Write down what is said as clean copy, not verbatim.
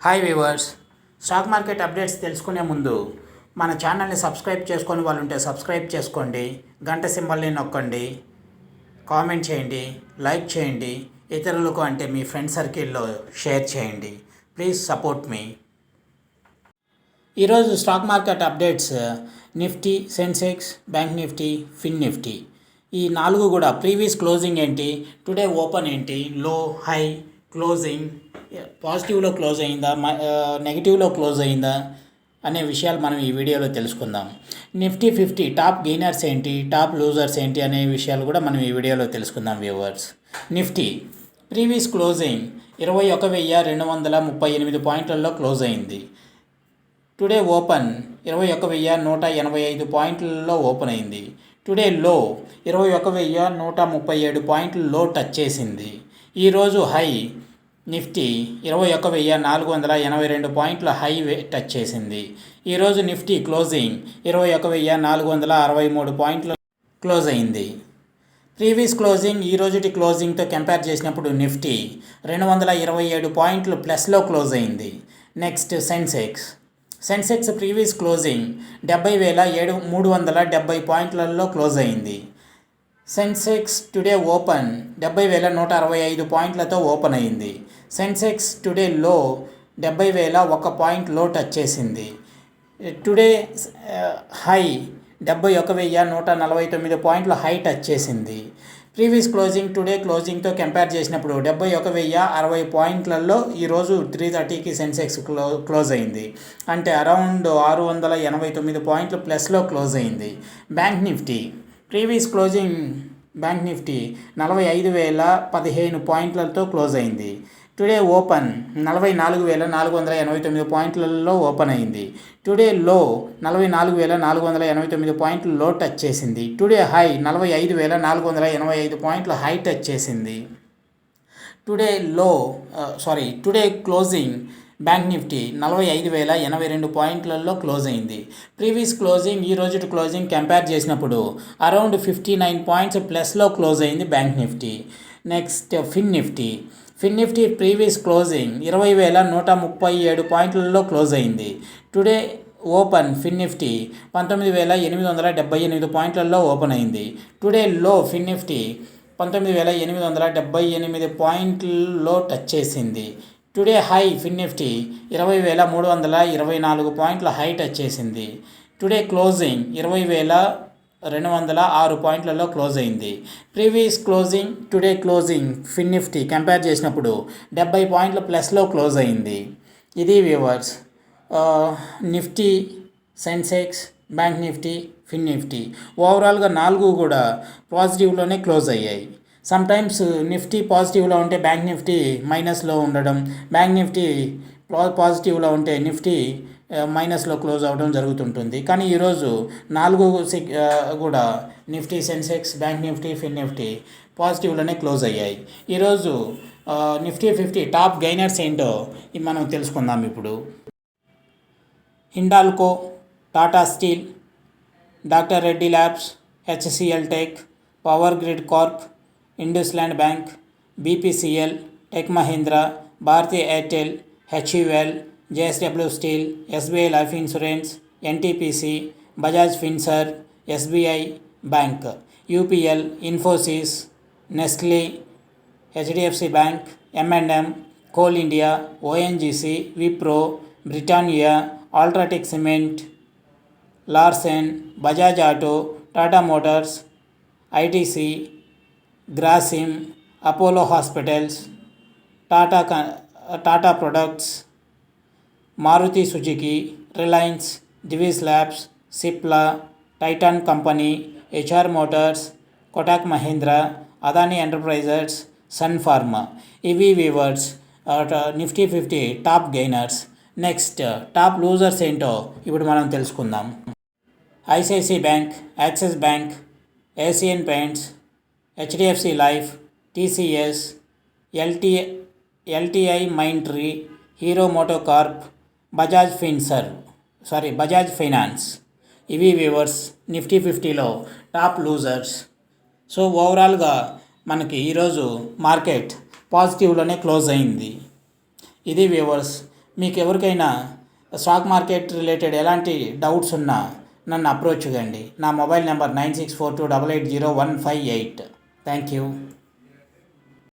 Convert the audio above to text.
Hi viewers, stock market updates తెలుసుకునే ముందు మన ఛానల్ని సబ్స్క్రైబ్ చేసుకొని వాళ్ళు ఉంటే సబ్స్క్రైబ్ చేసుకోండి, గంట సింబల్ని నొక్కండి, కామెంట్ చేయండి, లైక్ చేయండి, ఇతరులకు అంటే మీ ఫ్రెండ్ సర్కిల్లో షేర్ చేయండి. Please support me. ఈరోజు stock market updates Nifty, Sensex, bank Nifty, Fin Nifty ఈ నాలుగు కూడా ప్రీవియస్ క్లోజింగ్ ఏంటి, టుడే ఓపెన్ ఏంటి, లో, హై, క్లోజింగ్, పాజిటివ్లో క్లోజ్ అయిందా, నెగిటివ్లో క్లోజ్ అయిందా అనే విషయాలు మనం ఈ వీడియోలో తెలుసుకుందాం. నిఫ్టీ 50 టాప్ గెయినర్స్ ఏంటి, టాప్ లూజర్స్ ఏంటి అనే విషయాలు కూడా మనం ఈ వీడియోలో తెలుసుకుందాం వ్యూవర్స్. నిఫ్టీ ప్రీవియస్ క్లోజింగ్ 21,238 పాయింట్లలో క్లోజ్ అయింది. టుడే ఓపెన్ 21,185 పాయింట్లలో ఓపెన్ అయింది. టుడే లో 21,137 పాయింట్లలో టచ్ చేసింది. ఈరోజు హై నిఫ్టీ 21,482 పాయింట్ల హై టచ్ చేసింది. ఈరోజు నిఫ్టీ క్లోజింగ్ 21,463 పాయింట్లు క్లోజ్ అయింది. ప్రీవియస్ క్లోజింగ్ ఈ రోజుటి క్లోజింగ్తో కంపేర్ చేసినప్పుడు నిఫ్టీ 227 పాయింట్లు ప్లస్లో క్లోజ్ అయింది. నెక్స్ట్ సెన్సెక్స్ ప్రీవియస్ క్లోజింగ్ 70,370 పాయింట్లలో క్లోజ్ అయింది. సెన్సెక్స్ టుడే ఓపెన్ 70,165 పాయింట్లతో ఓపెన్ అయింది. సెన్సెక్స్ టుడే లో 70,001 పాయింట్ లో టచ్ చేసింది. టుడే హై 71,149 పాయింట్లు హై టచ్ చేసింది. ప్రీవియస్ క్లోజింగ్ టుడే క్లోజింగ్తో కంపేర్ చేసినప్పుడు 71,060 పాయింట్లలో ఈరోజు 330కి సెన్సెక్స్ క్లోజ్ అయింది. అంటే అరౌండ్ 689 పాయింట్లు ప్లస్లో క్లోజ్ అయింది. Bank Nifty previous closing bank Nifty 45,015 పాయింట్లతో క్లోజ్ అయింది. టుడే ఓపెన్ 44,489 పాయింట్లలో ఓపెన్ అయింది. టుడే లో 44,489 పాయింట్లు టచ్ చేసింది. టుడే హై 45,485 పాయింట్లు హై టచ్ చేసింది. టుడే క్లోజింగ్ బ్యాంక్ నిఫ్టీ 45,082 పాయింట్లలో క్లోజ్ అయింది. ప్రీవియస్ క్లోజింగ్ ఈ రోజు క్లోజింగ్ కంపేర్ చేసినప్పుడు అరౌండ్ 59 పాయింట్స్ ప్లస్లో క్లోజ్ అయింది బ్యాంక్ నిఫ్టీ. నెక్స్ట్ ఫిన్ నిఫ్టీ ప్రీవియస్ క్లోజింగ్ 20,137 పాయింట్లలో క్లోజ్ అయింది. టుడే ఓపెన్ ఫిన్ నిఫ్టీ 19,878 పాయింట్లలో ఓపెన్ అయింది. టుడే లో ఫిన్ నిఫ్టీ 19,878 పాయింట్లలో టచ్ చేసింది. టుడే హై ఫిన్ నిఫ్టీ 20,324 పాయింట్ల హై టచ్ చేసింది. టుడే క్లోజింగ్ 20,206 పాయింట్లలో క్లోజ్ అయింది. Previous closing today closing Fin Nifty compare చేసినప్పుడు 70 పాయింట్ల ప్లస్లో క్లోజ్ అయింది. ఇది viewers Nifty, Sensex, bank Nifty, Fin Nifty ఓవరాల్గా 4 కూడా పాజిటివ్లోనే క్లోజ్ అయ్యాయి. సమ్టైమ్స్ నిఫ్టీ పాజిటివ్లో ఉంటే బ్యాంక్ నిఫ్టీ మైనస్లో ఉండడం, బ్యాంక్ నిఫ్టీ పాజిటివ్లో ఉంటే నిఫ్టీ మైనస్లో క్లోజ్ అవ్వడం జరుగుతుంటుంది. కానీ ఈరోజు 4 కూడా Nifty, Sensex, bank Nifty, Fin Nifty పాజిటివ్లోనే close అయ్యాయి. ఈరోజు నిఫ్టీ 50 టాప్ గెయినర్స్ ఏంటో మనం తెలుసుకుందాం ఇప్పుడు. Hindalco, Tata steel, doctor Reddy labs, HCL tech, power grid corp, IndusInd bank, BPCL, tech Mahindra, Bharti Airtel, HUL, JSW steel, SBI life insurance, NTPC, Bajaj Finserv, SBI bank, UPL, Infosys, Nestle, HDFC bank, M and M, coal India, ONGC, Wipro, Britannia, UltraTech cement, Larsen, Bajaj auto, Tata motors, ITC, Grasim, Apollo hospitals, Tata products, Maruti Suzuki, Reliance, Divi's labs, Cipla, Titan company, HR motors, Kotak Mahindra, Adani enterprises, Sun Pharma. ఇవి viewers Nifty 50 top gainers. Next top losers ఏంటో ఇప్పుడు మనం తెలుసుకుందాం. ఐసిఐసిఐ బ్యాంక్, యాక్సిస్ బ్యాంక్, ఏషియన్ పెయింట్స్, హెచ్డిఎఫ్సి లైఫ్, టీసీఎస్, ఎల్టీఐ మైంట్రీ, హీరో మోటోకార్ప్, బజాజ్ ఫైనాన్స్. ఇవి viewers Nifty 50లో top losers. So ఓవరాల్గా మనకి ఈరోజు మార్కెట్ పాజిటివ్లోనే క్లోజ్ అయింది. ఇది వ్యూవర్స్ మీకు ఎవరికైనా స్టాక్ మార్కెట్ రిలేటెడ్ ఎలాంటి డౌట్స్ ఉన్నా నన్ను అప్రోచ్ కండి. నా మొబైల్ నెంబర్ 9642880158. Thank you.